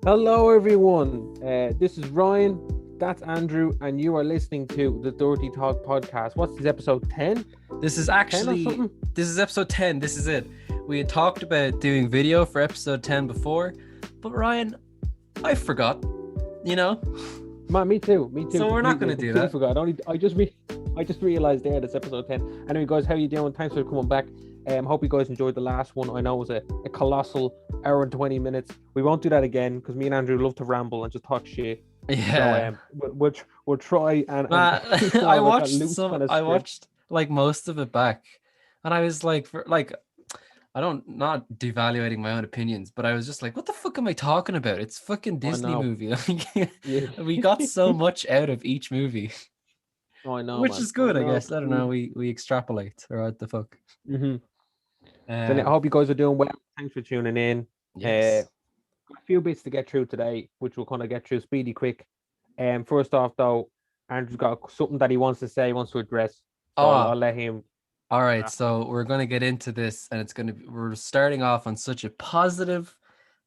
Hello, everyone. This is Ryan. That's Andrew, and you are listening to the Dorty Talk podcast. What's this, episode 10? This is 10 or actually something? this is episode 10. This is it. We had talked about doing video for episode 10 before, but Ryan, I forgot. You know, Man, me too. Me too. So we're not Completely- gonna do completely that. Forgot. I just realized there that's episode 10. Anyway, guys, how you doing? Thanks for coming back. Hope you guys enjoyed the last one. I know it was a colossal hour and 20 minutes. We won't do that again because me and Andrew love to ramble and just talk shit. yeah. So, we'll try and I watched loose kind of I script. watched like most of it back, and I was like, I don't not devaluating my own opinions, but I was just like, what the fuck am I talking about? It's fucking Disney know. movie. Yeah. We got so much out of each movie, Oh, I know, which man. is good, I know. guess. I don't know. We extrapolate, or what the fuck. Mm-hmm. So I hope you guys are doing well. Thanks for tuning in. Yes. A few bits to get through today, which we'll kind of get through speedy quick. First off, though, Andrew's got something that he wants to say, wants to address. So I'll let him. All right, so we're going to get into this, and we're starting off on such a positive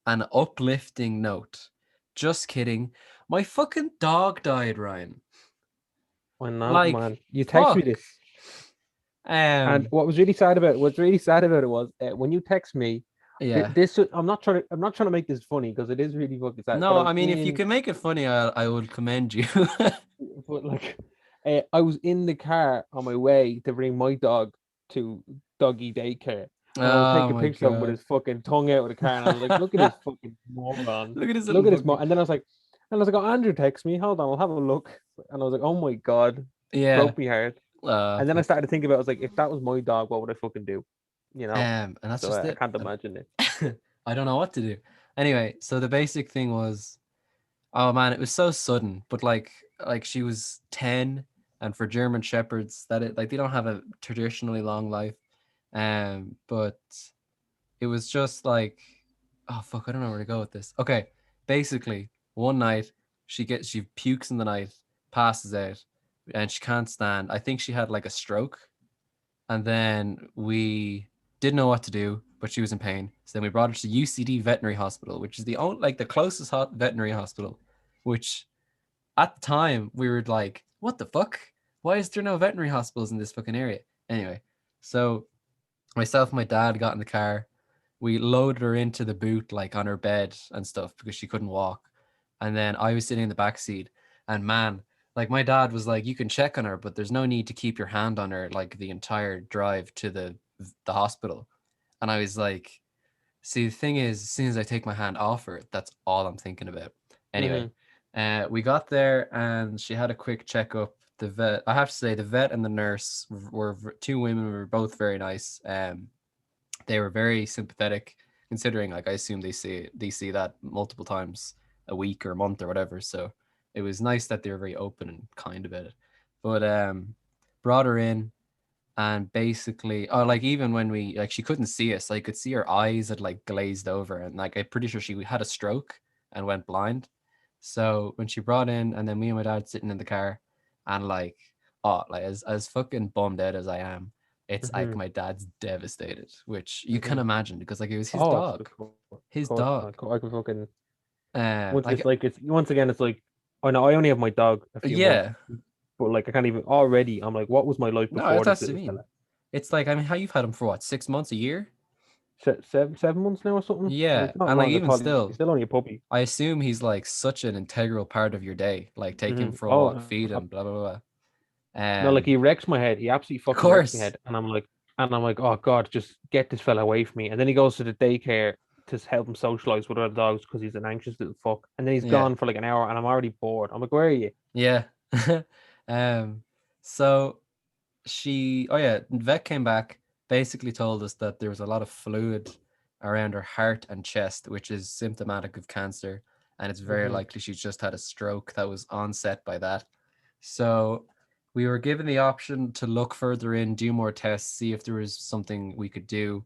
and uplifting note. Just kidding. My fucking dog died, Ryan. I know, Like, man. You text me fuck. this, and what was really sad about it was when you text me. Yeah. I'm not trying to make this funny because it is really fucking sad. No, but I mean, if you can make it funny, I would commend you. But like, I was in the car on my way to bring my dog to doggy daycare. And I was taking pictures of him with his fucking tongue out of the car, and I was like, "Look at this fucking moron! Look at this. Look at this moron!" And then I was like, "Oh, Andrew texts me. Hold on, I'll have a look." And I was like, "Oh my god, Yeah. broke me heart." And then I started to think about it. I was like, if that was my dog, what would I fucking do? You know? And that's So just I it. can't imagine it. I don't know what to do. Anyway, so the basic thing was, oh man, it was so sudden. But like she was 10, and for German Shepherds, they don't have a traditionally long life. But it was just like, oh fuck, I don't know where to go with this. Okay, basically, one night she pukes in the night, passes out, and she can't stand. I think she had like a stroke, and then we didn't know what to do, but she was in pain. So then we brought her to UCD Veterinary Hospital, which is the closest veterinary hospital. Which, at the time, we were like, "What the fuck? Why is there no veterinary hospitals in this fucking area?" Anyway, so myself and my dad got in the car. We loaded her into the boot, like on her bed and stuff, because she couldn't walk. And then I was sitting in the back seat, and man, like my dad was like, "You can check on her, but there's no need to keep your hand on her like the entire drive to the hospital." And I was like, "See, the thing is, as soon as I take my hand off her, that's all I'm thinking about." Anyway, we got there, and she had a quick checkup. The vet, I have to say, the vet and the nurse were two women, were both very nice. They were very sympathetic, considering, like, I assume they see that multiple times a week or a month or whatever. So it was nice that they were very open and kind about it. But brought her in, and basically, like, even when we, like, she couldn't see us, I could see her eyes had like glazed over, and like I'm pretty sure she had a stroke and went blind. So when she brought in, and then me and my dad sitting in the car, and like, as fucking bummed out as I am, it's like my dad's devastated, which you can imagine, because like it was his dog. His dog. I can fucking. Like, Once again, it's like, oh no, I only have my dog a few yeah. months, but like I can't even already. I'm like, what was my life before No, that's this what I little mean. fella? It's like, I mean, how you've had him for what, 6 months, a year? 7 months now or something. Yeah, Like, not and like long at even all. still, He's still only a puppy. I assume he's like such an integral part of your day. Like take him for a Oh, walk, feed him, blah blah blah. no, like he wrecks my head. He absolutely Of fucking wrecks my course, head, and I'm like, oh god, just get this fella away from me. And then he goes to the daycare to help him socialize with other dogs because he's an anxious little fuck. And then he's Yeah. gone for like an hour, and I'm already bored. I'm like, where are you? yeah. So vet came back, basically told us that there was a lot of fluid around her heart and chest, which is symptomatic of cancer, and it's very likely she's just had a stroke that was onset by that. So we were given the option to look further in, do more tests, see if there was something we could do.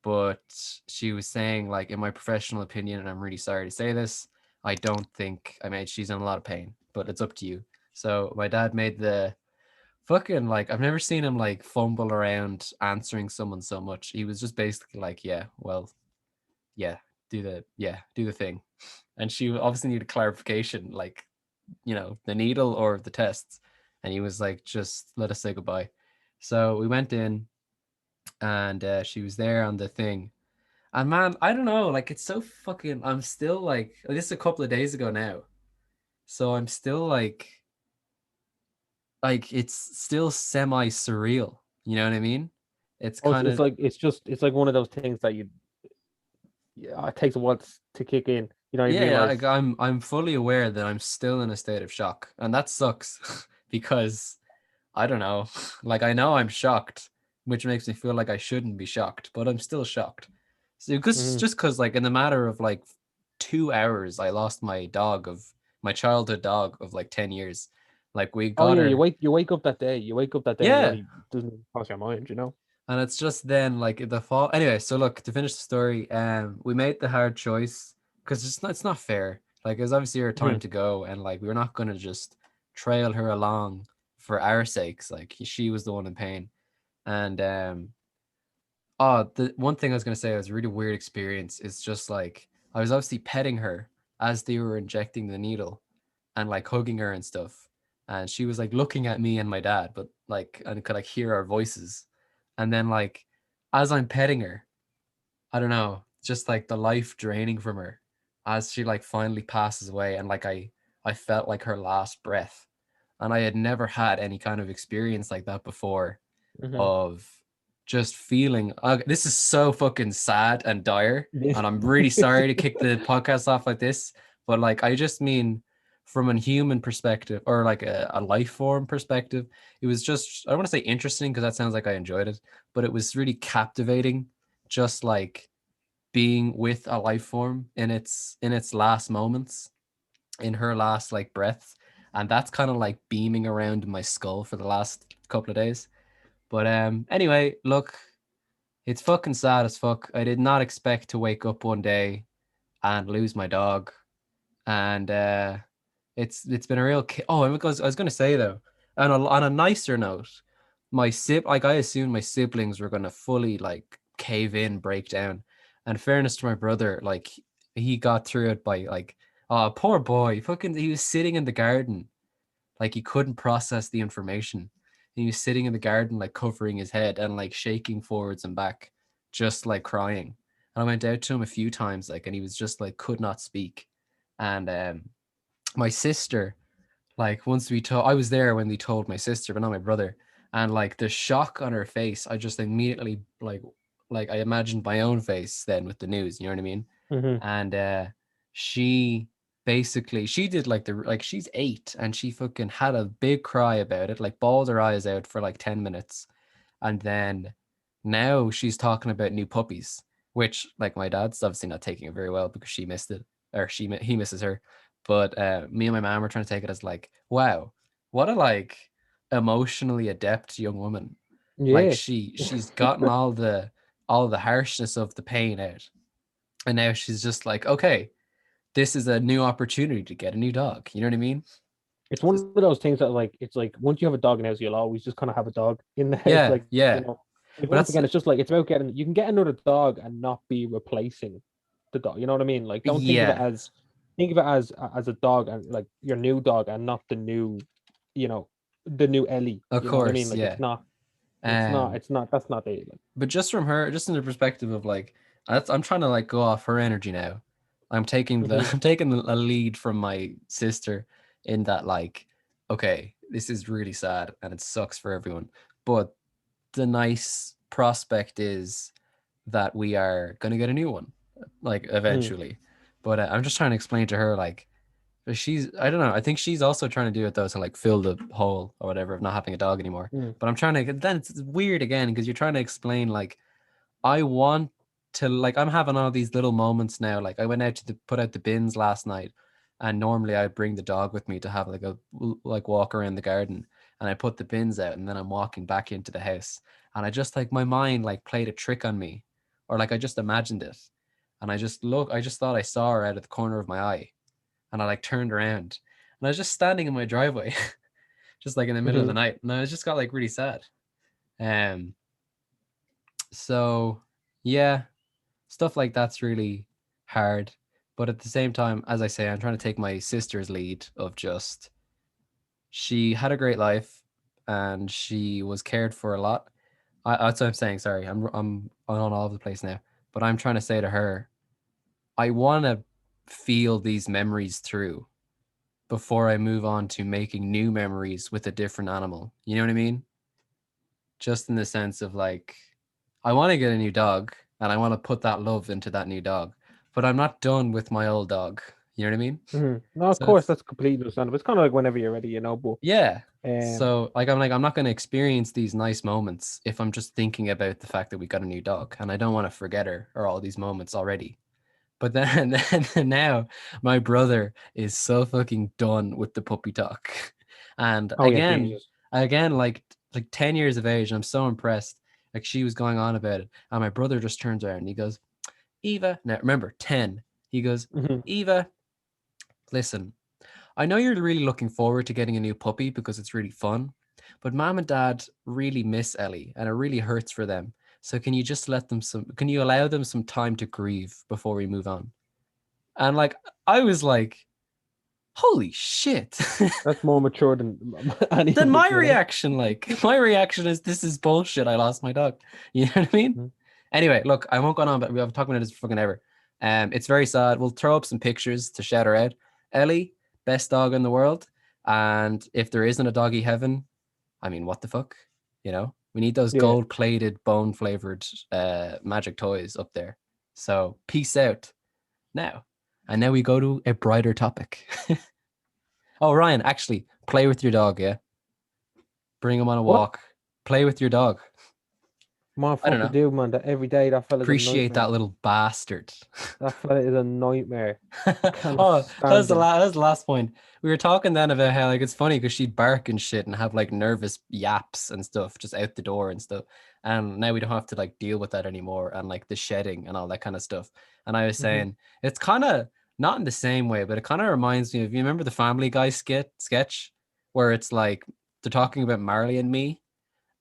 But she was saying, like, in my professional opinion, and I'm really sorry to say this, I don't think, I mean, she's in a lot of pain, but it's up to you. So my dad made the fucking, like, I've never seen him like fumble around answering someone so much. He was just basically like, yeah, well, yeah, do the thing. And she obviously needed clarification, like, you know, the needle or the tests. And he was like, just let us say goodbye. So we went in, and she was there on the thing. And man, I don't know, like, it's so fucking, I'm still like, this is a couple of days ago now. So I'm still like it's still semi surreal. You know what I mean? It's Oh, kind of, it's like one of those things that yeah, it takes a while to kick in. You know, you yeah, like realize. I'm fully aware that I'm still in a state of shock. And that sucks because I don't know. Like I know I'm shocked, which makes me feel like I shouldn't be shocked, but I'm still shocked. So because Mhm. just because like in the matter of like 2 hours, I lost my childhood dog of like 10 years. Like we Oh got yeah, her. you wake up that day. You wake up that day, and you Yeah. only doesn't cross your mind. You know. And it's just then like the fall. Anyway, so look, to finish the story, we made the hard choice because it's not fair. Like it was obviously her time Mhm. to go, and like we were not gonna just trail her along for our sakes. Like she was the one in pain. And oh, the one thing I was gonna say was a really weird experience is just like I was obviously petting her as they were injecting the needle and like hugging her and stuff. And she was like looking at me and my dad, but like and could like hear our voices. And then like as I'm petting her, I don't know, just like the life draining from her as she like finally passes away, and like I felt like her last breath. And I had never had any kind of experience like that before Mhm. of just feeling this is so fucking sad and dire, and I'm really sorry to kick the podcast off like this, but like I just mean from a human perspective or like a life form perspective, it was just, I don't want to say interesting because that sounds like I enjoyed it, but it was really captivating, just like being with a life form in its last moments, in her last like breaths. And that's kind of like beaming around in my skull for the last couple of days. But anyway, look, it's fucking sad as fuck. I did not expect to wake up one day and lose my dog. And it's been a real oh, and because I was gonna say though, on a nicer note, like I assumed my siblings were gonna fully like cave in, break down. And fairness to my brother, like he got through it by like, oh poor boy, fucking he was sitting in the garden, like he couldn't process the information. He was sitting in the garden, like covering his head and like shaking forwards and back, just like crying. And I went out to him a few times, like, and he was just like could not speak. And my sister, like once we told, I was there when we told my sister, but not my brother. And like the shock on her face, I just immediately like I imagined my own face then with the news. You know what I mean? Mhm. And she basically she did like the like she's 8 and she fucking had a big cry about it, like bawled her eyes out for like 10 minutes. And then now she's talking about new puppies, which like my dad's obviously not taking it very well because she missed it, or he misses her. But me and my mom were trying to take it as like, wow, what a like emotionally adept young woman. Like Yeah. she's gotten all the harshness of the pain out, and now she's just like, okay, this is a new opportunity to get a new dog. You know what I mean? It's one of those things that like it's like once you have a dog in the house, you'll always just kind of have a dog in the house. Yeah, Like, yeah. like But once that's again, it's just like it's about getting you can get another dog and not be replacing the dog. You know what I mean? Like don't think of it yeah, as as a dog and like your new dog and not the new, you know, the new Ellie. of You know what I mean? course, Like yeah. it's not that's not the like. But just from her, just in the perspective of like, I'm trying to like go off her energy now. I'm taking the Mhm. I'm taking a lead from my sister in that like, okay, this is really sad and it sucks for everyone. But the nice prospect is that we are gonna get a new one, like Mhm. eventually. But I'm just trying to explain to her like, I don't know, I think she's also trying to do it though to like fill the hole or whatever of not having a dog anymore. Mhm. But I'm trying to, then it's weird again because you're trying to explain like, I want to like, I'm having all these little moments now. Like I went out to put out the bins last night, and normally I'd bring the dog with me to have like a like walk around the garden, and I put the bins out and then I'm walking back into the house, and I just like my mind like played a trick on me, or like I just imagined it. And I just thought I saw her out of the corner of my eye, and I like turned around and I was just standing in my driveway, just like in the middle of the Mhm. night, and I just got like really sad. Um, so yeah, stuff like that's really hard. But at the same time, as I say, I'm trying to take my sister's lead of just she had a great life and she was cared for a lot. That's what I'm saying. Sorry, I'm on all over the place now. But I'm trying to say to her, I want to feel these memories through before I move on to making new memories with a different animal. You know what I mean? Just in the sense of like, I want to get a new dog and I want to put that love into that new dog, but I'm not done with my old dog. You know what I mean? No, of So course, it's, that's completely understandable. It's kind of like whenever you're ready, But yeah. um, So I'm not going to experience these nice moments if I'm just thinking about the fact that we got a new dog and I don't want to forget her or all these moments already. But then now my brother is so fucking done with the puppy talk. And oh yeah, Jesus. again, like 10 years of age, I'm so impressed. Like she was going on about it. And my brother just turns around and he goes, Eva, now remember 10. He goes, Mhm. Eva, listen, I know you're really looking forward to getting a new puppy because it's really fun, but mom and dad really miss Ellie and it really hurts for them. So can you allow them some time to grieve before we move on? And like, I was like, holy shit. That's more mature than any Then of us, my reaction, my reaction is, this is bullshit. I lost my dog. You know what I mean? Mhm. Anyway, look, I won't go on, but we have talking about this fucking ever. It's very sad. We'll throw up some pictures to shout her out. Ellie, best dog in the world. And if there isn't a doggy heaven, I mean, what the fuck? You know, we need those Yeah. gold plated, bone flavored magic toys up there. So peace out now. And now we go to a brighter topic. Oh, Ryan, actually, play with your dog, yeah? Bring him on a What? walk. Play with your dog. I don't Motherfucker know. do, man. That every day that fella's a Appreciate nightmare. that little bastard. That fella is a nightmare. I cannot Oh, stand him. that was the last point. We were talking then about how like it's funny because she'd bark and shit and have like nervous yaps and stuff just out the door and stuff. And now we don't have to like deal with that anymore and like the shedding and all that kind of stuff. And I was Mhm. saying it's kind of not in the same way, but it kind of reminds me of, you remember the Family Guy sketch where it's like they're talking about Marley and me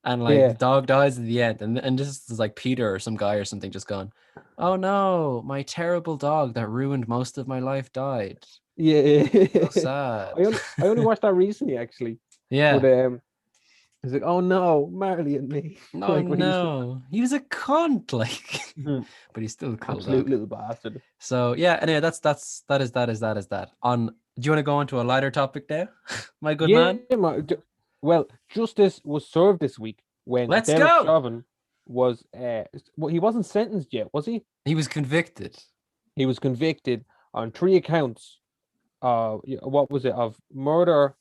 and like the Yeah. dog dies at the end and this is like Peter or some guy or something just gone, oh no, my terrible dog that ruined most of my life died. Yeah. So sad. I only watched that recently actually. But Yeah. it's like, oh no, Marley and me. No, Like when he's no. He was a cunt, like, Mhm. but he's still a cool Absolute dog. little bastard. So yeah, anyway, that is that. On do you want to go into a lighter topic now? My good Yeah, man? well, justice was served this week when Let's Derek go. Chauvin was well, he wasn't sentenced yet, was he? He was convicted. He was convicted on 3 accounts. What was it, of murder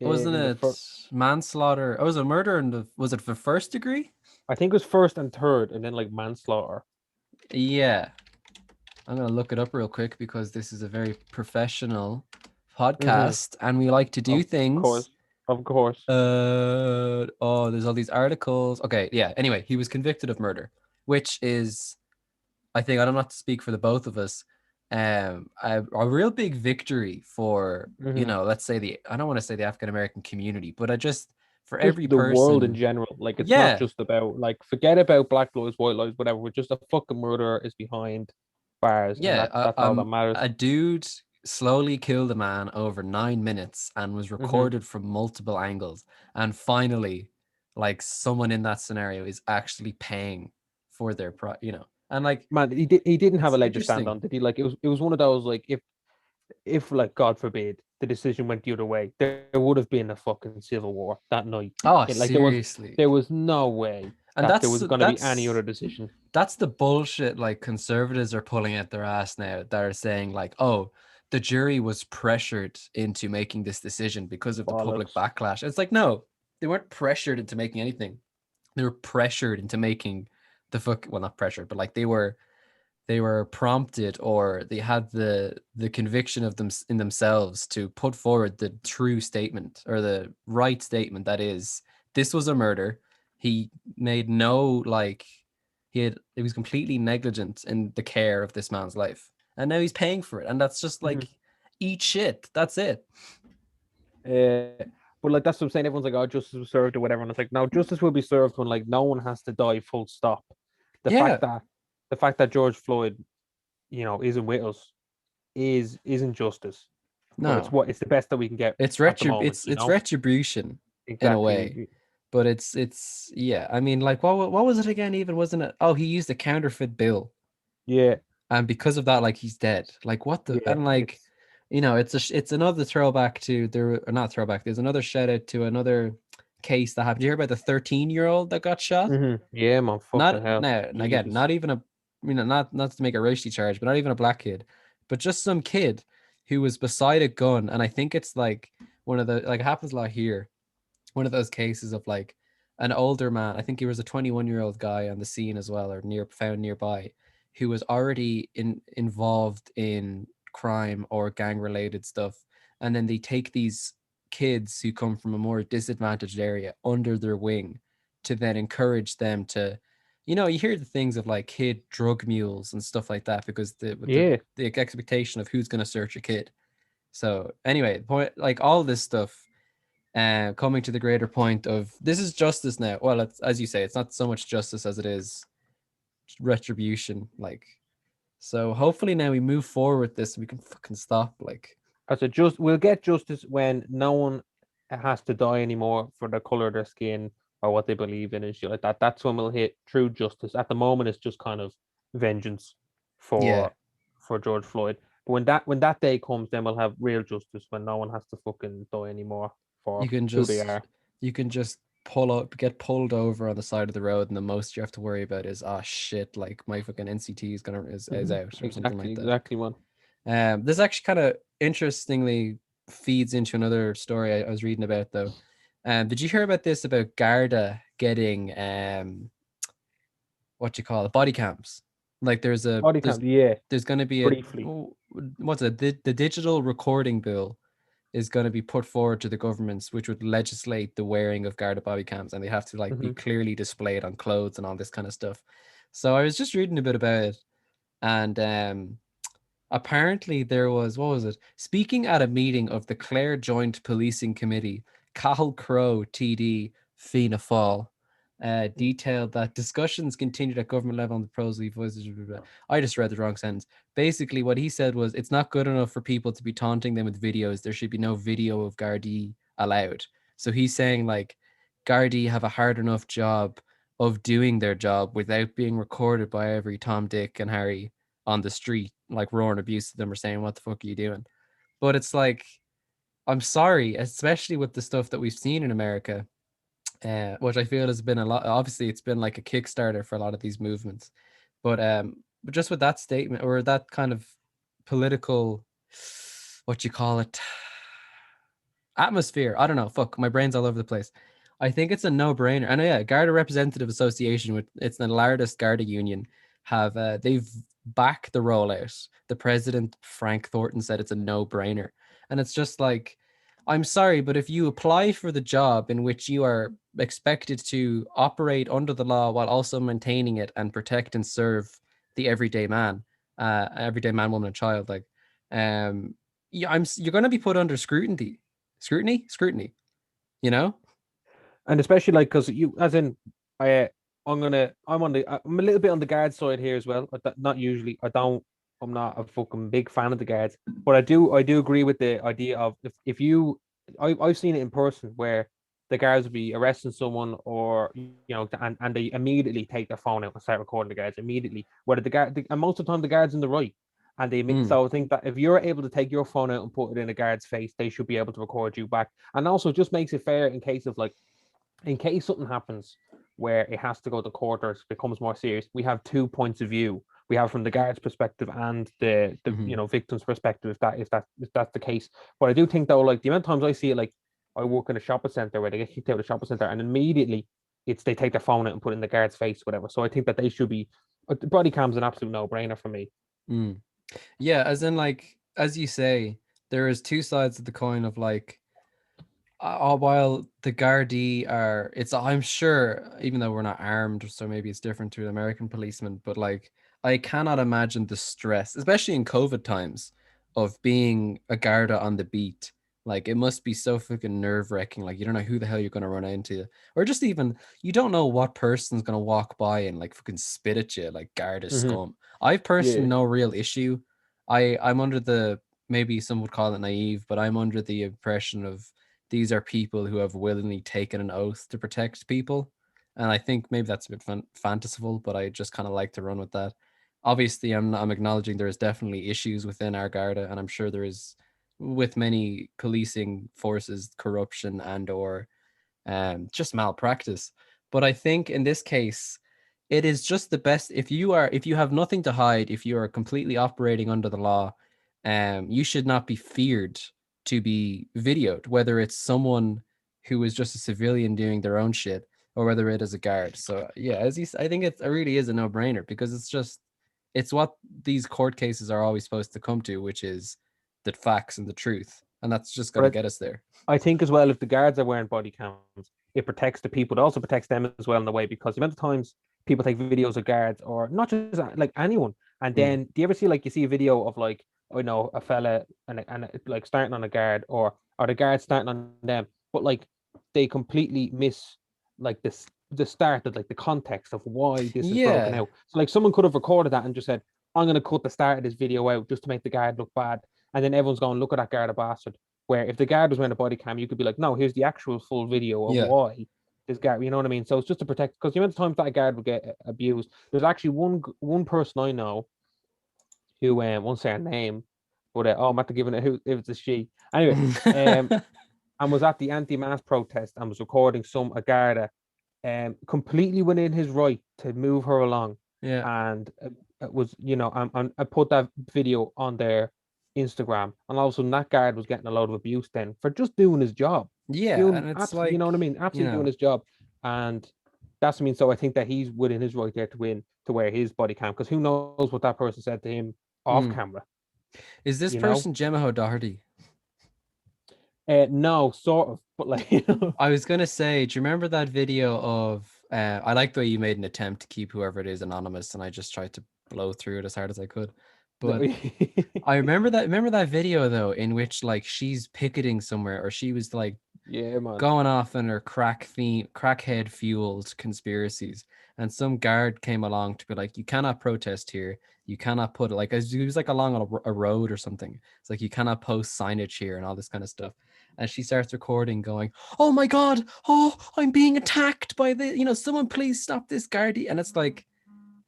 Wasn't in the it first? manslaughter? Oh, was it murder in the was it for first degree? I think it was first and third, and then like manslaughter. Yeah. I'm gonna look it up real quick because this is a very professional Hmm. podcast and we like to do Of things. course, of course. Oh, there's all these articles. Okay, yeah. Anyway, he was convicted of murder, which is, I think, I don't have to speak for the both of us, a real big victory for, Hmm. let's say I don't want to say the African American community, but I just, for Just every the world in person, general. Like it's not yeah, just about, like, forget about black lives, white lives, whatever. We're just a fucking murderer is behind bars, and yeah, that's all that matters. a dude slowly killed a man over 9 minutes and was Hmm. recorded from multiple angles. And finally, like someone in that scenario is actually paying for their and like Man, he didn't have it's a leg to stand interesting. on, did he? Like it was one of those, like, if like God forbid the decision went the other way, there would have been a fucking civil war that night. Oh, Like there was seriously. there was no way And that there was going to be any other decision. that's the bullshit like conservatives are pulling at their ass now. That are saying like, oh, the jury was pressured into making this decision because of the public Bollocks. backlash. It's like, no, they weren't pressured into making anything. They were pressured into making well, not pressured, but like they were prompted, or they had the conviction of them in themselves to put forward the true statement or the right statement, that is, this was a murder. He made no like he was completely negligent in the care of this man's life, and now he's paying for it, and that's just Mhm. like, eat shit, that's it. But like that's what I'm saying. Everyone's like, "Oh, justice was served" or whatever, and it's like, no, justice will be served when like no one has to die. Full stop. The fact Yeah, that the fact that George Floyd, isn't with us, isn't justice, but No, it's the best that we can get at the moment. it's retribution in a way. Exactly. But it's yeah. I mean, like what was it again? Even wasn't it? Oh, he used a counterfeit bill, Yeah, and because of that, like he's dead. Like what the yeah. and like, it's another throwback to there or not throwback. There's another shout out to another case that happened. Did you hear about the 13-year-old that got shot? Yeah, man. Fucking Not hell. now, and again, Jesus. not even a not to make a racially charged, but not even a black kid, but just some kid who was beside a gun, and I think it's like one of the like it happens a lot here, one of those cases of like an older man. I think he was a 21-year-old guy on the scene as well, or found nearby, who was already involved in crime or gang related stuff, and then they take these kids who come from a more disadvantaged area under their wing to then encourage them to, you hear the things of like kid drug mules and stuff like that because Yeah. the expectation of who's going to search a kid. So anyway, point like all this stuff, coming to the greater point of this is justice now. Well, it's, as you say, it's not so much justice as it is retribution. Like, so hopefully now we move forward with this, we can fucking stop. Like, I said, we'll get justice when no one has to die anymore for the color of their skin or what they believe in and shit like that. That's when we'll hit true justice. At the moment, it's just kind of vengeance yeah, for George Floyd. But when that day comes, then we'll have real justice when no one has to fucking die anymore you for can who they just are. you can just pull up, get pulled over on the side of the road, and the most you have to worry about is, oh shit, like my fucking NCT is out or something Exactly, like that. exactly, man. This actually kind of interestingly feeds into another story I was reading about though. Did you hear about this about Garda getting what you call it, body cams? Like Body count, yeah, there's going to be briefly. what's it, the digital recording bill is going to be put forward to the governments, which would legislate the wearing of Garda body cams, and they have to like be Hmm. clearly displayed on clothes and all this kind of stuff. So I was just reading a bit about it, and apparently there was, what was it? Speaking at a meeting of the Clare Joint Policing Committee, Cathal Crowe TD Fianna Fáil detailed that discussions continued at government level on the pros. I just read the wrong sentence. Basically, what he said was it's not good enough for people to be taunting them with videos. There should be no video of Gardaí allowed. So he's saying like Gardaí have a hard enough job of doing their job without being recorded by every Tom, Dick, and Harry on the street, like roaring abuse to them or saying, "What the fuck are you doing?" But it's like, I'm sorry, especially with the stuff that we've seen in America, which I feel has been a lot. Obviously, it's been like a Kickstarter for a lot of these movements, but just with that statement or that kind of political, what you call it, atmosphere. I don't know. Fuck, my brain's all over the place. I think it's a no-brainer. And yeah, Garda Representative Association, with it's the largest Garda union, have they've backed the rollout. The president, Frank Thornton, said it's a no-brainer. And it's just like, I'm sorry, but if you apply for the job in which you are expected to operate under the law while also maintaining it and protect and serve the everyday man, woman, and child, like, yeah, you're going to be put under scrutiny, you know? And especially like because you, as in, I, I'm a little bit on the guard side here as well. Not usually. I'm not a fucking big fan of the guards, but I do agree with the idea of if you, I've seen it in person where the guards will be arresting someone or and they immediately take their phone out and start recording the guards immediately. Whether and most of the time the guards in the right. Mm, So I think that if you're able to take your phone out and put it in a guard's face, they should be able to record you back. And also just makes it fair in case something happens where it has to go to court or it becomes more serious, we have two points of view. We have from the guard's perspective and the mhm. victim's perspective if that's the case. But I do think though, like the amount of times I see it, like I work in a shopping center where they get kicked out of the shopping center and immediately they take their phone out and put it in the guard's face, whatever. So I think that they should be body cam's an absolute no brainer for me. Mm. Yeah, as in like as you say, there is two sides of the coin of like, while the Gardaí are, it's, I'm sure, even though we're not armed, so maybe it's different to an American policeman, but like, I cannot imagine the stress, especially in COVID times, of being a Garda on the beat. Like, it must be so fucking nerve wracking. Like, you don't know who the hell you're going to run into, or just even, you don't know what person's going to walk by and like fucking spit at you, like Garda Hmm. scum. I've personally Yeah. no real issue I'm under the, maybe some would call it naive, but I'm under the impression of these are people who have willingly taken an oath to protect people. And I think maybe that's a bit fanciful, but I just kind of like to run with that. Obviously, I'm acknowledging there is definitely issues within our Garda, and I'm sure there is with many policing forces, corruption and or just malpractice. But I think in this case, it is just the best if you have nothing to hide, if you are completely operating under the law, you should not be feared to be videoed, whether it's someone who is just a civilian doing their own shit or whether it is a guard. So yeah, I think it really is a no-brainer because it's what these court cases are always supposed to come to, which is the facts and the truth, and that's just going to But get us there. I think as well, if the guards are wearing body cams, it protects the people. It also protects them as well in a way because the amount of times people take videos of guards or not just like anyone, and then do you ever see like you see a video of like I know a fella and like starting on a guard or the guard starting on them, but like they completely miss like this the start of like the context of why this is broken Yeah. out. So like someone could have recorded that and just said, "I'm going to cut the start of this video out just to make the guard look bad," and then everyone's going, "Look at that guard, a bastard." Where if the guard was wearing a body cam, you could be like, no, here's the actual full video of Yeah. why this guard, you know what I mean? So it's just to protect, because the amount of times that guard would get abused. There's actually one person I know who won't say her name, but oh, I'm after giving it who if it's a she. Anyway, and was at the anti-mask protest and was recording a Garda, completely within his right to move her along. Yeah. And it was, I put that video on their Instagram, and all of a sudden that guard was getting a lot of abuse then for just doing his job. Yeah, Doing and it's absolutely, you like, know what I mean? Absolutely doing his job. And that's what I mean. So I think that he's within his right there to win to wear his body cam, because who knows what that person said to him off camera. Is this you know? person Gemma Doherty? No, sort of, but like I was gonna say, do you remember that video of I like the way you made an attempt to keep whoever it is anonymous, and I just tried to blow through it as hard as I could. But I remember that video though, in which like she's picketing somewhere, or she was like yeah, man. going off in her crackhead fueled conspiracies, and some guard came along to be like, you cannot protest here, you cannot put it, like, he was like along a road or something, it's like you cannot post signage here and all this kind of stuff. And she starts recording going, oh my god, oh, I'm being attacked by someone please stop this guard. And it's like,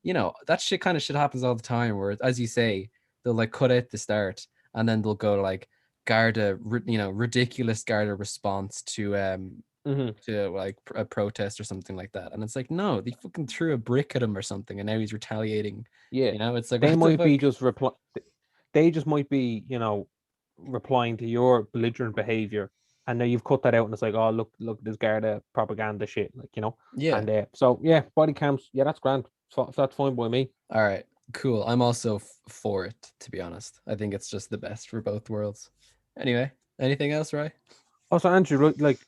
that kind of shit happens all the time, where, as you say, they'll like cut out the start and then they'll go like Garda, ridiculous Garda response to like a protest or something like that. And it's like, no, they fucking threw a brick at him or something, and now he's retaliating. Yeah, It's like, they might be just reply. They just might be, replying to your belligerent behavior, and now you've cut that out, and it's like, oh, look, this Garda propaganda shit, like, Yeah. And so yeah, body cams, yeah, that's grand. So that's fine by me. All right, cool. I'm also for it, to be honest. I think it's just the best for both worlds. Anyway, anything else, Ray? Also, Andrew, like,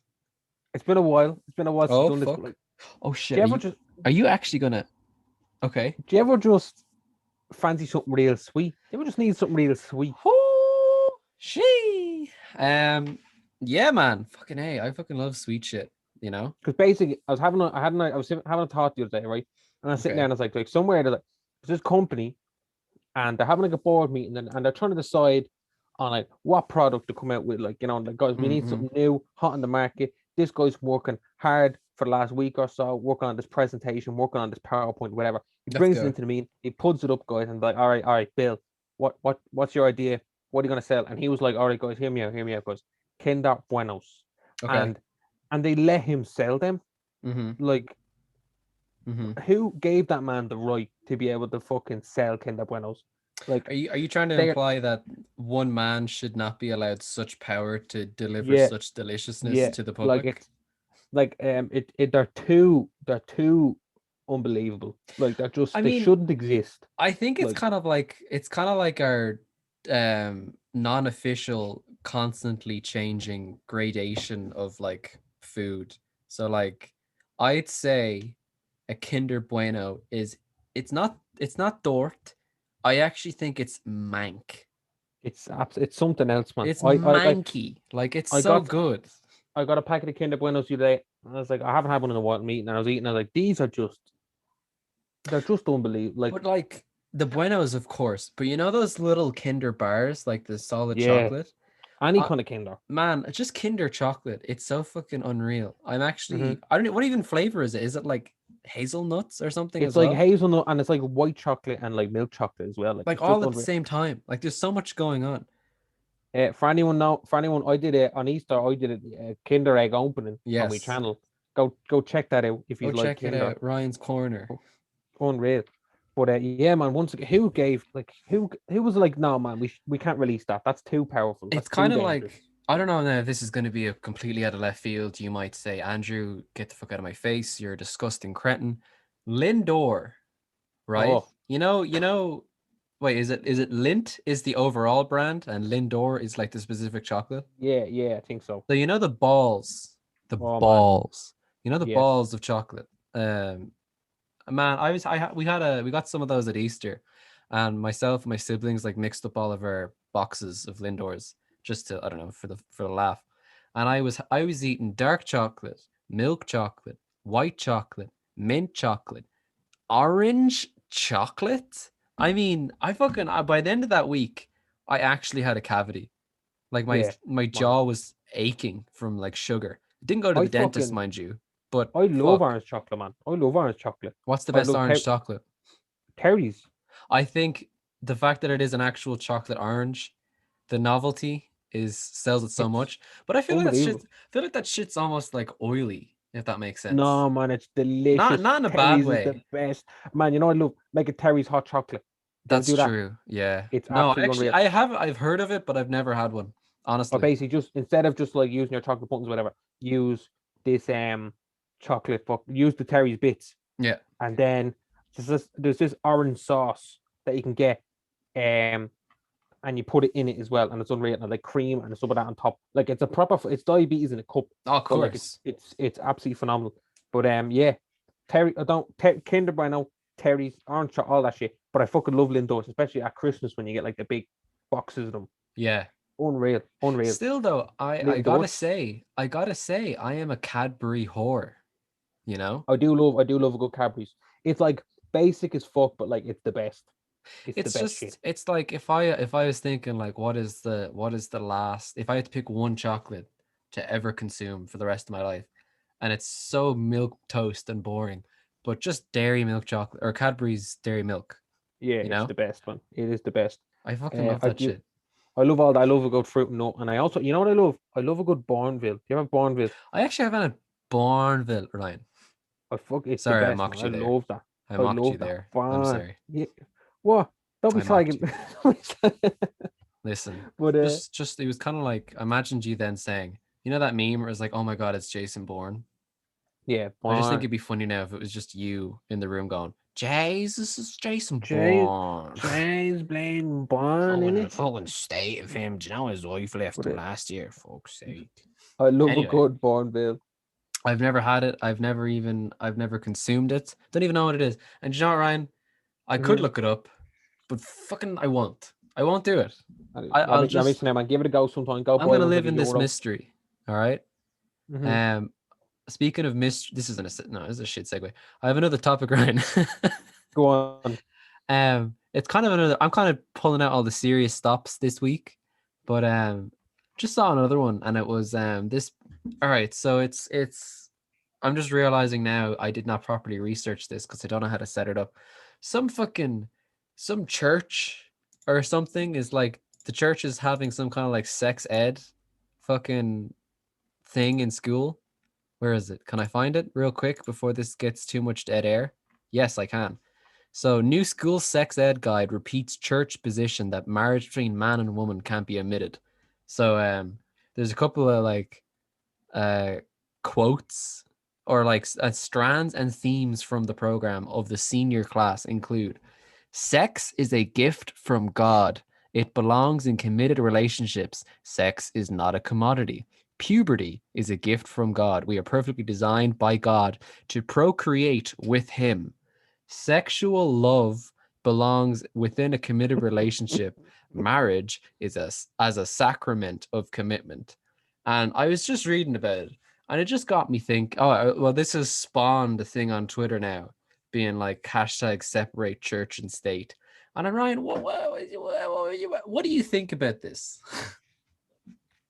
it's been a while. It's been a while since Oh, done this. fuck. But, like, Oh shit. Are you actually gonna? Okay. do you ever just fancy something real sweet? Do you ever just need something real sweet? Oh, yeah, man. Fucking hey, I fucking love sweet shit. Because basically, I was having a thought the other day, right? And I was sitting there and I was like somewhere there's this company, and they're having like a board meeting, and they're trying to decide on like what product to come out with. Like, like, guys, we need something new, hot in the market. This guy's working hard for the last week or so, working on this presentation, working on this PowerPoint, whatever. He brings it into the meeting, he puts it up, guys, and like, all right, Bill, what's your idea? What are you gonna sell? And he was like, all right, guys, hear me out, guys. Kinder Buenos. Okay. And they let him sell them. Like, who gave that man the right to be able to fucking sell Kinder Buenos? Like, are you trying to imply that one man should not be allowed such power to deliver such deliciousness to the public? They're too unbelievable. Like, they're just they shouldn't exist. I think it's kind of like our non-official, constantly changing gradation of like food. So like, I'd say a Kinder Bueno it's not Dort. I actually think it's mank. It's something else, man. It's manky. Like, it's so good. I got a packet of Kinder Buenos today, and I was like, I haven't had one in a while meeting, and I was eating, and I was like, they're just unbelievable. Like, but like, the Buenos, of course, but you know those little Kinder bars, like the solid Yeah, chocolate? any Uh, kind of Kinder. man, just Kinder chocolate. It's so fucking unreal. Hmm. I don't know, what even flavor is it? Is it like hazelnuts or something It's as like well? hazelnut and it's like white chocolate and like milk chocolate as well. Like Like it's just all at the unreal. same time. Like there's so much going on. For anyone, I did it on Easter. I did a Kinder egg opening on my Yes. channel. Go check that out if you Go like check it Kinder. out. Ryan's Corner. Unreal. But yeah, man. Once again, who gave like who was like, no, man, we can't release that. That's too powerful. It's That's too kind of dangerous. like, I don't know now if this is going to be a completely out of left field. You might say, Andrew, get the fuck out of my face. You're a disgusting cretin. Lindor, right? Oh Wait, is it Lint is the overall brand and Lindor is like the specific chocolate? yeah, I think so. So you know the Oh man, balls, the yes. balls of chocolate. Man, we got some of those at Easter, and myself and my siblings like mixed up all of our boxes of Lindors just to, I don't know, for the laugh. And I was eating dark chocolate, milk chocolate, white chocolate, mint chocolate, orange chocolate. I mean, by the end of that week, I actually had a cavity. Like Yeah, my man. jaw was aching from like sugar. Didn't go to I the dentist, fucking mind you, but I love fuck. orange chocolate, man. I love orange chocolate. What's the I best love orange chocolate? Terry's. I think the fact that it is an actual chocolate orange, the novelty is sells it so It's much. But I feel like unbelievable. that shit's almost like oily, if that makes sense. No, man, it's Not delicious. not in a bad Terry's is the way. best. Man, you know I love make a Terry's hot chocolate. Do you ever That's do that? true. Yeah. It's No, absolutely actually, unreal. I've heard of it, but I've never had one. Or Honestly. basically just instead of just like using your chocolate buttons, whatever, use this chocolate fuck use the Terry's bits. Yeah. And then there's this orange sauce that you can get. Um and you put it in it as well, and it's unreal, and like cream and stuff like that on top. Like it's diabetes in a cup, Oh, of but like course. it's absolutely phenomenal. But yeah, I don't Kinder Bueno, Terry's, orange, all that shit. But I fucking love Lindors, especially at Christmas when you get like the big boxes of them. Yeah. Unreal, unreal. Still though, I gotta Lindors, say, I am a Cadbury whore, you know? I do love a good Cadbury's. It's like basic as fuck, but like it's the best. It's the It's best shit. just it's like if I was thinking like what is the last, if I had to pick one chocolate to ever consume for the rest of my life, and it's so milk toast and boring, but just dairy milk chocolate or Cadbury's dairy milk, Yeah, you it's know? the best one. It is the best. I fucking love I that do. shit. I love all that. I love a good fruit and nut, and I also, you know what I love? I love a good Bourneville. Do you have Bourneville? I actually haven't had Bourneville, Ryan. It's the Sorry, I best, man. mocked I you there. love that. I I mocked you love that. there. I'm Fun. sorry. Yeah. What? Don't be I mocked slagging. you. Don't be slagging. Listen, But just it was kind of like, I imagined you then saying, you know that meme where it's like, oh my god, it's Jason Bourne. yeah, I just think Bourne. it'd be funny now if it was just you in the room going, Jays, this is Jason James, Bourne. James Blaine Bourne in it. Fucking state of him. Do you know his wife left But him last year? Fuck's sake. I love a Anyway, good Bourneville. I've never had it. I've never consumed it. Don't even know what it is. And you know what, Ryan? I could Mm-hmm. look it up, but fucking I won't. I won't do it. Let I'll me just, know, man. Give it a go sometime. Go I'm buy gonna one for live the in this euro. mystery. All right. Mm-hmm. Speaking of mystery, this is a shit segue. I have another topic, Ryan. Go on. It's kind of another. I'm kind of pulling out all the serious stops this week, but just saw another one, and it was this. All right, so it's. I'm just realizing now I did not properly research this because I don't know how to set it up. Some church or something is like, the church is having some kind of like sex ed, fucking thing in school. Where is it? Can I find it real quick before this gets too much dead air? Yes, I can. So, new school sex ed guide repeats church position that marriage between man and woman can't be omitted. So, there's a couple of like uh quotes or like strands and themes from the program of the senior class include: sex is a gift from God. It belongs in committed relationships. Sex is not a commodity. Puberty is a gift from God. We are perfectly designed by God to procreate with Him. Sexual love belongs within a committed relationship. Marriage is as a sacrament of commitment. And I was just reading about it, and it just got me think. Oh, well, this has spawned a thing on Twitter now, being like hashtag separate church and state. And Ryan, what do you think about this?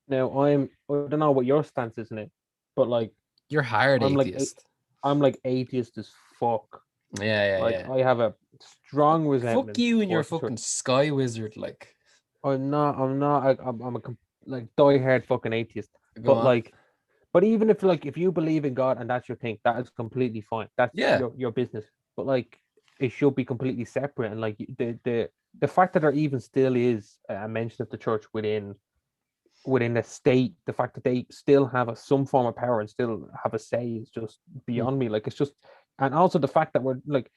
Now I don't know what your stance is in it, but like You're hard I'm like atheist. I'm like atheist as fuck. Like Yeah. I have a strong Fuck resentment you and your towards the church. fucking sky wizard. Like, I'm not. I'm a like diehard fucking atheist. go But on. like, but even if you believe in God and that's your thing, that is completely fine. That's Yeah. your business. But like, it should be completely separate. And like the fact that there even still is a mention of the church within the state, the fact that they still have some form of power and still have a say is just Mm. beyond me. Like it's just, and also the fact that we're like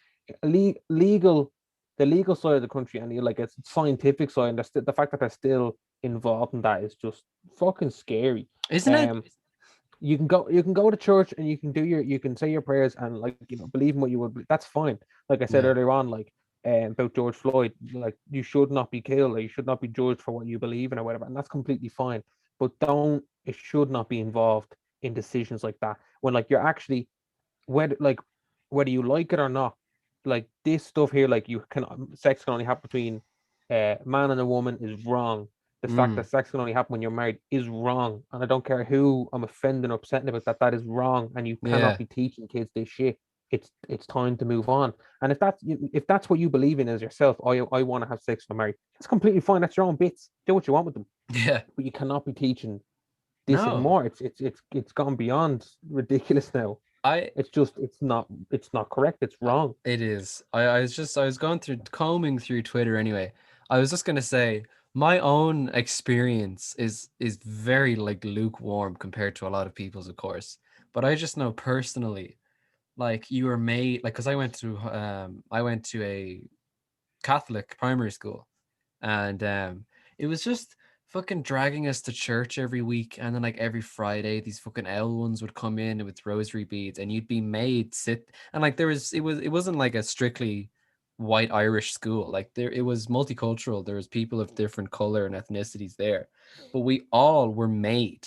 legal, the legal side of the country and like it's scientific side, and the fact that they're still involved in that is just fucking scary. Isn't it? Um, you can go to church and you can say your prayers and like believe in what you would. That's fine. Like I said Yeah. earlier on, like about George Floyd, like you should not be killed, or you should not be judged for what you believe in or whatever, and that's completely fine. But don't it should not be involved in decisions like that when like you're actually whether you like it or not, like this stuff here, like you can sex can only happen between a man and a woman is wrong. The fact Mm. that sex can only happen when you're married is wrong, and I don't care who I'm offending or upsetting about that. That is wrong, and you cannot Yeah. be teaching kids this shit. It's time to move on. And if that's what you believe in as yourself, I want to have sex when I'm married. That's completely fine. That's your own bits. Do what you want with them, Yeah. but you cannot be teaching this No. anymore. It's gone beyond ridiculous now. I It's just it's not correct. It's wrong. It is. I was going through combing through Twitter anyway. I was just gonna say my own experience is very like lukewarm compared to a lot of people's, of course. But I just know personally, like you were made like because I went to a Catholic primary school, and it was just fucking dragging us to church every week, and then like every Friday these fucking L ones would come in with rosary beads, and you'd be made sit, and like it wasn't like a strictly white Irish school. Like it was multicultural. There was people of different color and ethnicities there, but we all were made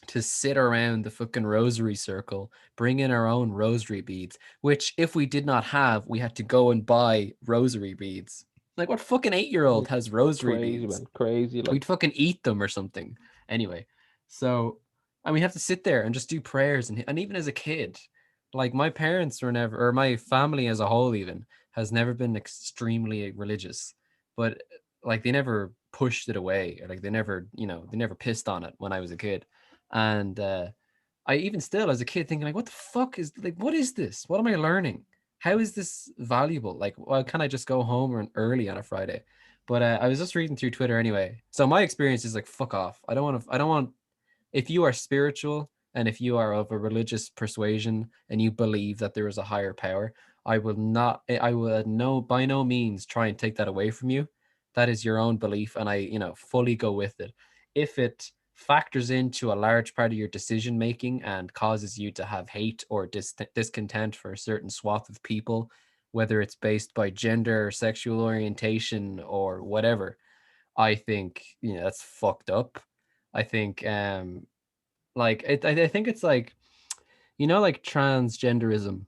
to sit around the fucking rosary circle, bring in our own rosary beads, which if we did not have, we had to go and buy rosary beads. Like, what fucking 8-year-old has rosary Crazy, beads? man. Crazy. Like We'd fucking eat them or something. Anyway, so, and we have to sit there and just do prayers. And even as a kid, like my parents were never, or my family as a whole even, has never been extremely religious, but like they never pushed it away, or like they never pissed on it when I was a kid. And I even still as a kid thinking like, what the fuck is like, what is this? What am I learning? How is this valuable? Like, why can't I just go home early on a Friday? But I was just reading through Twitter anyway. So my experience is like, fuck off. I don't want, if you are spiritual and if you are of a religious persuasion and you believe that there is a higher power, I will by no means try and take that away from you. That is your own belief. And fully go with it. If it factors into a large part of your decision making and causes you to have hate or discontent for a certain swath of people, whether it's based by gender or sexual orientation or whatever, I think that's fucked up. I think I think it's like like transgenderism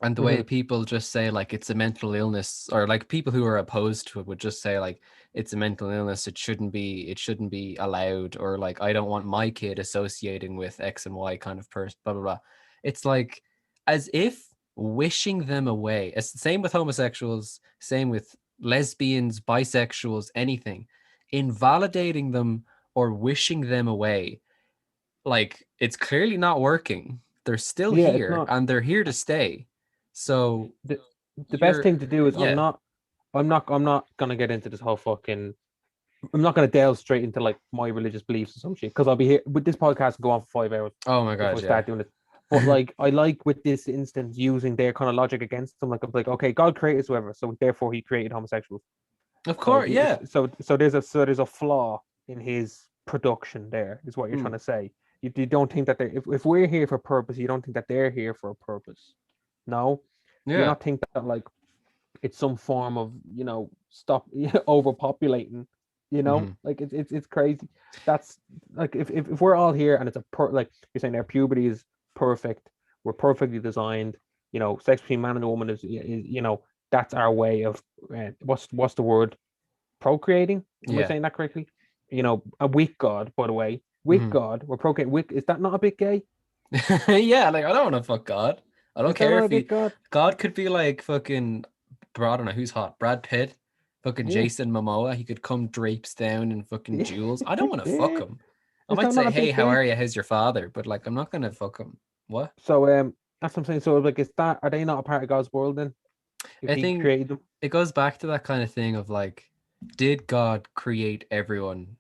and the way mhm. people just say like it's a mental illness, or like people who are opposed to it would just say like it's a mental illness, it shouldn't be allowed, or like I don't want my kid associating with X and Y kind of person, blah blah blah. It's like as if wishing them away. It's the same with homosexuals, same with lesbians, bisexuals, anything. Invalidating them or wishing them away, like it's clearly not working. They're still Yeah, it's here not and they're here to stay. So the best thing to do is yeah. I'm not gonna get into this whole fucking. I'm not gonna delve straight into like my religious beliefs or some shit because I'll be here with this podcast and go on for 5 hours Oh my if God, I yeah. start doing it. But like I like with this instance using their kind of logic against them. Like I'm like, okay, God created whoever, so therefore He created homosexuals. Of So if course, you if yeah. so there's a flaw in His production there, is what you're trying Mm, to say. You don't think that if we're here for a purpose, you don't think that they're here for a purpose. No, do you yeah. not think that like it's some form of stop overpopulating, Hmm. like it's crazy. That's like if we're all here and it's like you're saying our puberty is perfect, we're perfectly designed, sex between man and woman is that's our way of what's the word? Procreating? Am I Yeah. saying that correctly? You know, a weak God, by the way. Weak Hmm. God, we're procreating. Weak, is that not a bit gay? Yeah, like I don't want to fuck God. I don't Is that care not a if bit he God? God could be like fucking I don't know who's hot. Brad Pitt, fucking Yeah. Jason Momoa. He could come drapes down and fucking jewels. I don't want to fuck Yeah. him. I Is might that not say, a hey, bit how gay? are you? How's your father? But like I'm not gonna fuck him. What? So that's what I'm saying. So like, is that are they not a part of God's world then? If I He think created them. it goes back to that kind of thing of like, did God create everyone?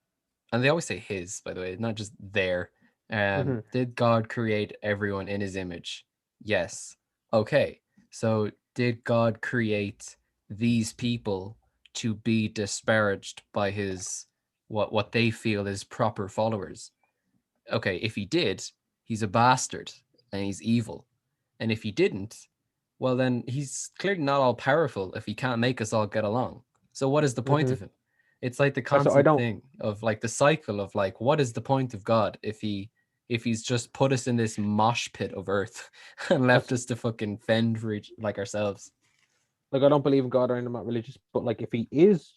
And they always say his, by the way, not just their. Hmm. Did God create everyone in his image? Yes. Okay. So did God create these people to be disparaged by his what they feel is proper followers? Okay, if he did, he's a bastard and he's evil. And if he didn't, well then he's clearly not all powerful if he can't make us all get along. So what is the point Hmm. of him? It's like the So I constant don't. thing of like the cycle of like what is the point of God if he's just put us in this mosh pit of earth and left That's us to fucking fend for each like ourselves. like I don't believe in God or I'm not religious, but like if he is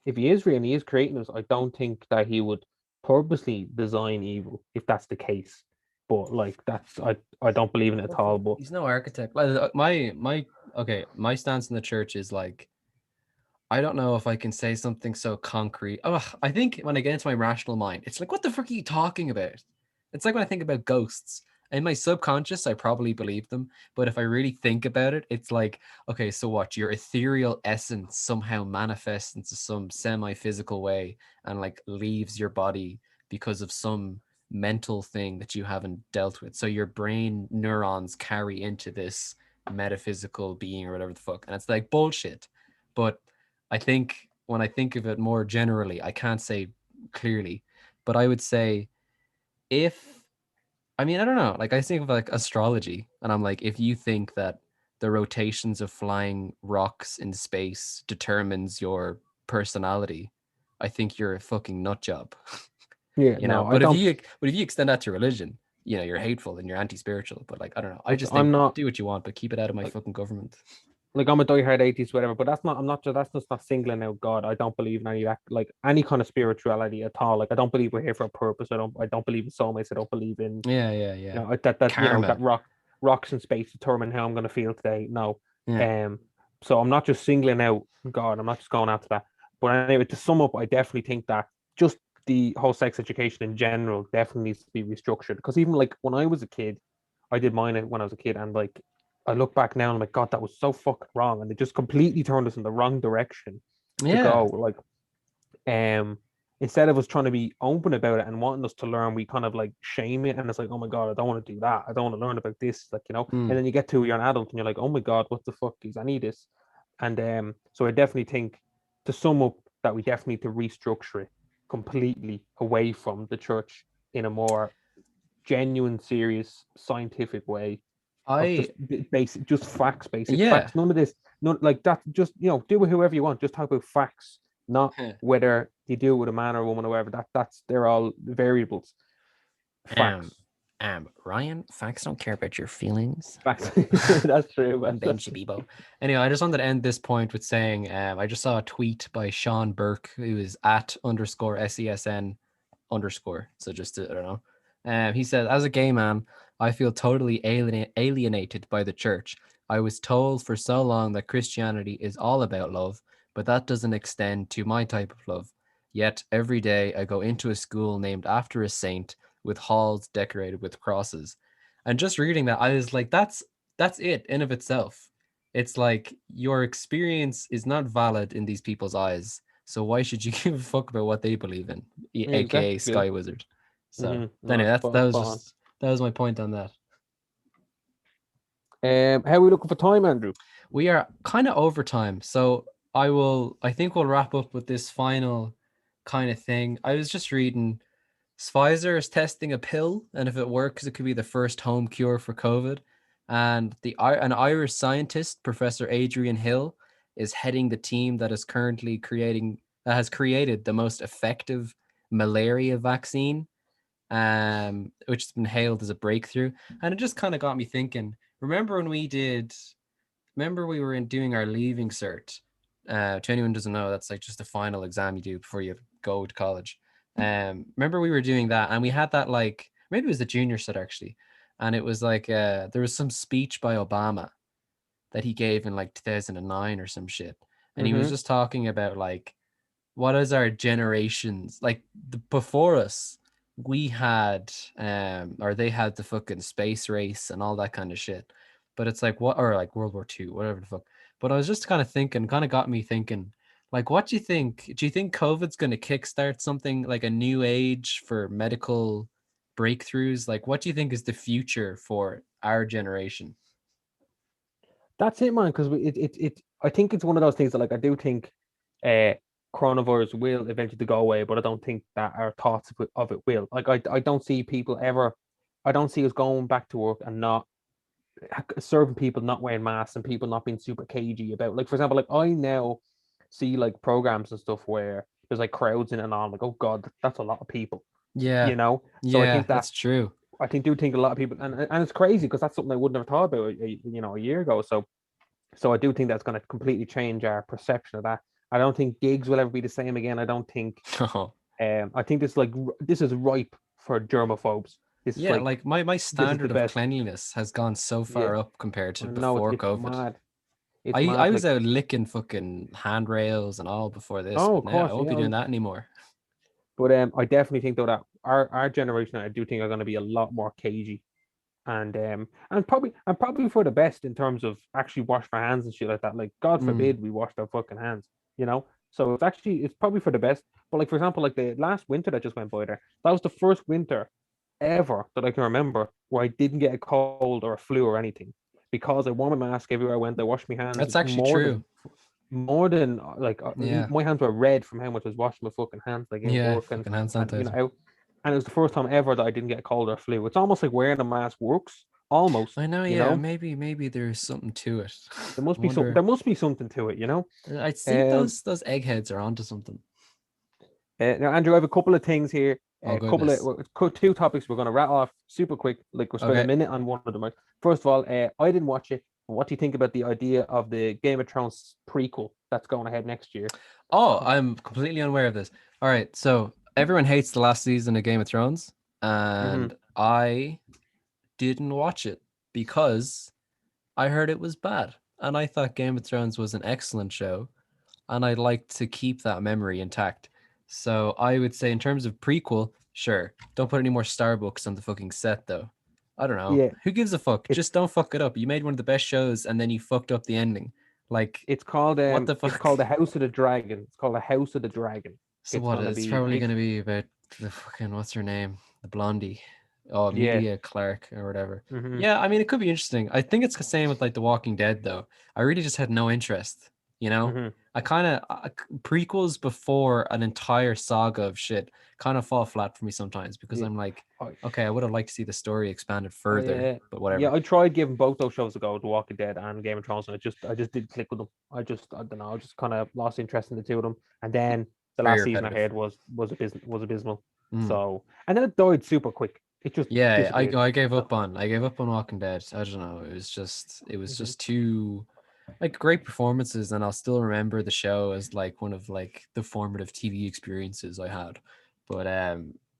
real and he is creating us, I don't think that he would purposely design evil if that's the case. But like that's I don't believe in it at all. But He's no architect. Like my stance in the church is like I don't know if I can say something so concrete. Oh, I think when I get into my rational mind, it's like, what the fuck are you talking about? It's like when I think about ghosts. In my subconscious, I probably believe them. But if I really think about it, it's like, okay, so what? Your ethereal essence somehow manifests into some semi-physical way and like leaves your body because of some mental thing that you haven't dealt with. So your brain neurons carry into this metaphysical being or whatever the fuck. And it's like bullshit. But I think when I think of it more generally, I can't say clearly, but I would say if, I mean, I don't know, like I think of like astrology, and I'm like, if you think that the rotations of flying rocks in space determines your personality, I think you're a fucking nut job, yeah, you know. no, I don't. But if you extend that to religion, you know, you're hateful and you're anti-spiritual. But like, I don't know. I Like just I'm think not do what you want, but keep it out of my like fucking government. like I'm a diehard atheist, whatever. But that's not. I'm not. That's just not singling out God. I don't believe in any of that, like any kind of spirituality at all. Like I don't believe we're here for a purpose. I don't. I don't believe in soulmates. I don't believe in Yeah, yeah, yeah. that Karma. that rocks in space determine how I'm going to feel today. No. Yeah. Um. So I'm not just singling out God. I'm not just going after that. But anyway, to sum up, I definitely think that just the whole sex education in general definitely needs to be restructured. Because even like when I was a kid, I did mine when I was a kid, and like I look back now and I'm like, God, that was so fucking wrong, and it just completely turned us in the wrong direction to Yeah. go. Like, um, instead of us trying to be open about it and wanting us to learn, we kind of like shame it, and it's like, oh my God, I don't want to do that. I don't want to learn about this, like And Mm. then you get to you're an adult and you're like, oh my God, what the fuck is I need this, and so I definitely think to sum up that we definitely need to restructure it completely away from the church in a more genuine, serious, scientific way of I just basic, just facts, basic yeah. facts. None of this, none like that. Just do with whoever you want. Just talk about facts, not whether you do it with a man or a woman or whatever. That's they're all variables. Um, Facts, Ryan, facts don't care about your feelings. facts. That's true. I'm Ben Shabibo. Anyway, I just wanted to end this point with saying I just saw a tweet by Sean Burke, who is at underscore SESN underscore. So just to, I don't know. He said, as a gay man, I feel totally alienated by the church. I was told for so long that Christianity is all about love, but that doesn't extend to my type of love. Yet every day I go into a school named after a saint with halls decorated with crosses. And just reading that, I was like, that's it in of itself. It's like your experience is not valid in these people's eyes. So why should you give a fuck about what they believe in, Yeah, aka exactly. Sky Wizard? So No, anyway, spot, spot on. that was my point on that. How are we looking for time, Andrew? We are kind of over time, so I think we'll wrap up with this final kind of thing. I was just reading Pfizer is testing a pill, and if it works, it could be the first home cure for COVID. And an Irish scientist, Professor Adrian Hill, is heading the team that has created the most effective malaria vaccine, which has been hailed as a breakthrough. And it just kind of got me thinking. Remember when we did remember we were doing our leaving cert. To anyone who doesn't know, that's like just the final exam you do before you go to college. Remember we were doing that, and we had that like maybe it was the junior cert actually, and it was like there was some speech by Obama that he gave in like 2009 or some shit, and he was Mm-hmm. just talking about like what is our generations like before us. We had or they had the fucking space race and all that kind of shit, but it's like what, or like World War II, whatever the fuck. But I was just kind of thinking, kind of got me thinking, like, what do you think? Do you think COVID's going to kickstart something like a new age for medical breakthroughs? Like, what do you think is the future for our generation? That's it, man. Because I think it's one of those things that, like, I do think, uh, coronavirus will eventually go away, but I don't think that our thoughts of it will. Like, I don't see people ever. I don't see us going back to work and not serving people not wearing masks and people not being super cagey about. Like, for example, like I now see like programs and stuff where there's like crowds in it and all. I'm like, oh god, that's a lot of people, Yeah, you know. So I yeah, think that that's true. do think a lot of people, and it's crazy because that's something I wouldn't have thought about, a year ago. So I do think that's going to completely change our perception of that. I don't think gigs will ever be the same again. I don't think. I think this is ripe for germaphobes. This is Yeah, like like my this is the standard of best. cleanliness has gone so Yeah, far up compared to I know before it's COVID. mad. It's I mad. was Like, out licking fucking handrails and all before this, oh, but of now I course, won't be yeah. doing that anymore. But I definitely think though that our generation, I do think, are going to be a lot more cagey, and probably for the best in terms of actually washing our hands and shit like that. Like, God Mm. forbid we wash our fucking hands, you know. So it's probably for the best. But like, for example, like the last winter that just went by there, that was the first winter ever that I can remember where I didn't get a cold or a flu or anything because I wore my mask everywhere I went. I washed my hands That's actually true. more than Yeah. my hands were red from how much I was washing my fucking hands, like in Yeah, work and fucking hand sanitizer. out. And it was the first time ever that I didn't get a cold or flu. It's almost like wearing a mask works, almost. I know, You yeah, know, maybe there's something to it. there must I be some. wonder. There must be something to it. I think Um. those eggheads are onto something. Now, Andrew, I have a couple of things here. Oh A couple of goodness. two topics we're going to rattle off super quick. Like, we'll spend a Okay. minute on one of them. Right? First of all, I didn't watch it. But what do you think about the idea of the Game of Thrones prequel that's going ahead next year? Oh, I'm completely unaware of this. All right, so everyone hates the last season of Game of Thrones, Mm-hmm. and I didn't watch it because I heard it was bad. And I thought Game of Thrones was an excellent show, and I'd like to keep that memory intact. So I would say, in terms of prequel, sure. Don't put any more Starbucks on the fucking set, though. I don't know. Yeah, Who gives a fuck? it's Just don't fuck it up. You made one of the best shows, and then you fucked up the ending. Like, what the it's fuck? called the House of the Dragon. It's called the House of the Dragon. So It's what? gonna It's be probably H gonna be about the fucking what's her name, the blondie, oh yeah. Amelia Clark or whatever. Mm-hmm. Yeah, I mean it could be interesting. I think it's the same with like The Walking Dead though. I really just had no interest. You know, Mm-hmm. I kind of prequels before an entire saga of shit kind of fall flat for me sometimes because Yeah. I'm like, I, okay, I would have liked to see the story expanded further, but yeah, whatever. I tried giving both those shows a go, The Walking Dead and Game of Thrones, and I just didn't click with them. I don't know, I just kind of lost interest in the two of them. And then the Very last season I repetitive. heard was abysmal. Mm. So, and then it died super quick. It just Yeah, disappeared. I gave up on Walking Dead. I don't know. It was Hmm. just too like great performances, and I'll still remember the show as like one of like the formative TV experiences I had. But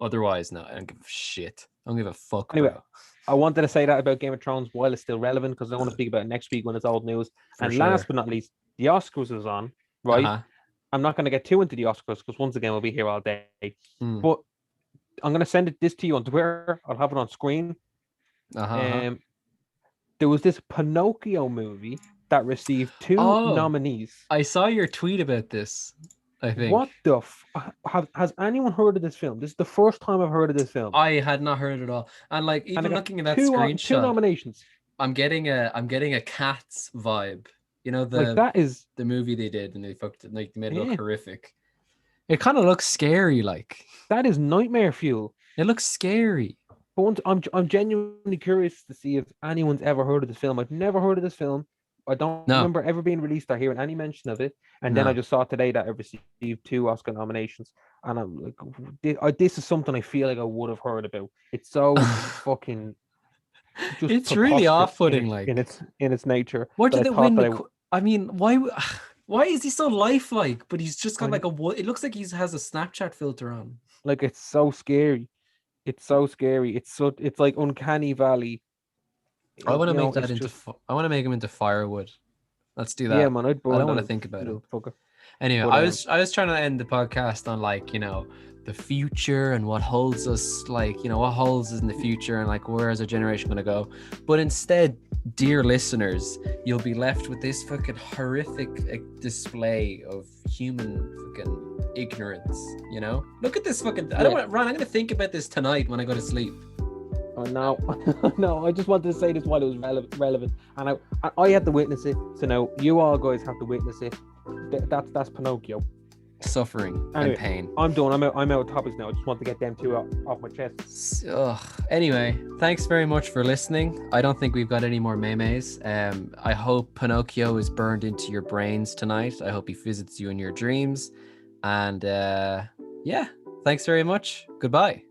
otherwise, no, I don't give a shit. I don't give a fuck, Anyway, bro. I wanted to say that about Game of Thrones while it's still relevant because I want to speak about it next week when it's old news. For And last sure. but not least, the Oscars is on, right? Uh-huh. I'm not going to get too into the Oscars because once again we'll be here all day. Mm. But I'm going to send this to you on Twitter. I'll have it on screen. Uh-huh. Uh-huh. Um, there was this Pinocchio movie that received two Oh, nominees. I saw your tweet about this, I think. What the has anyone heard of this film? This is the first time I've heard of this film, I had not heard it at all. And like and I even got looking at that two screenshot, nominations. I'm getting a Cats vibe. You know Like, that is, the movie they did and they fucked it, like they made it look yeah, horrific. It kind of looks scary, like that is nightmare fuel. it looks scary. But I'm genuinely curious to see if anyone's ever heard of this film. I've never heard of this film. I don't No, remember ever being released or hearing any mention of it. And then I no. just saw today that it received two Oscar nominations. And I'm like, this is something I feel like I would have heard about. It's so fucking just It's really preposterous off-putting. in its nature. What That did I it thought win? that I mean, why is he so lifelike? But he's just got I like it looks like he has a Snapchat filter on. like it's so scary. It's so scary. It's like uncanny valley. I want to You make know, that it's into. just I want to make him into firewood. Let's do yeah, that. man. I'd I burn don't that want to little, think about him. little fucker. Anyway, But I was trying to end the podcast on like, the future and what holds us, like, what holds us in the future and like where is our generation gonna go. But instead, dear listeners, you'll be left with this fucking horrific display of human fucking ignorance, Look at this fucking I don't want Ron, I'm gonna think about this tonight when I go to sleep. oh no, no! I just wanted to say this while it was relevant, and I had to witness it. So now you all guys have to witness it. That's Pinocchio. Suffering and pain. I'm done. I'm out of topics now. I just want to get them two off my chest. Anyway, thanks very much for listening. I don't think we've got any more memes. I hope Pinocchio is burned into your brains tonight. I hope he visits you in your dreams. And yeah, thanks very much. Goodbye.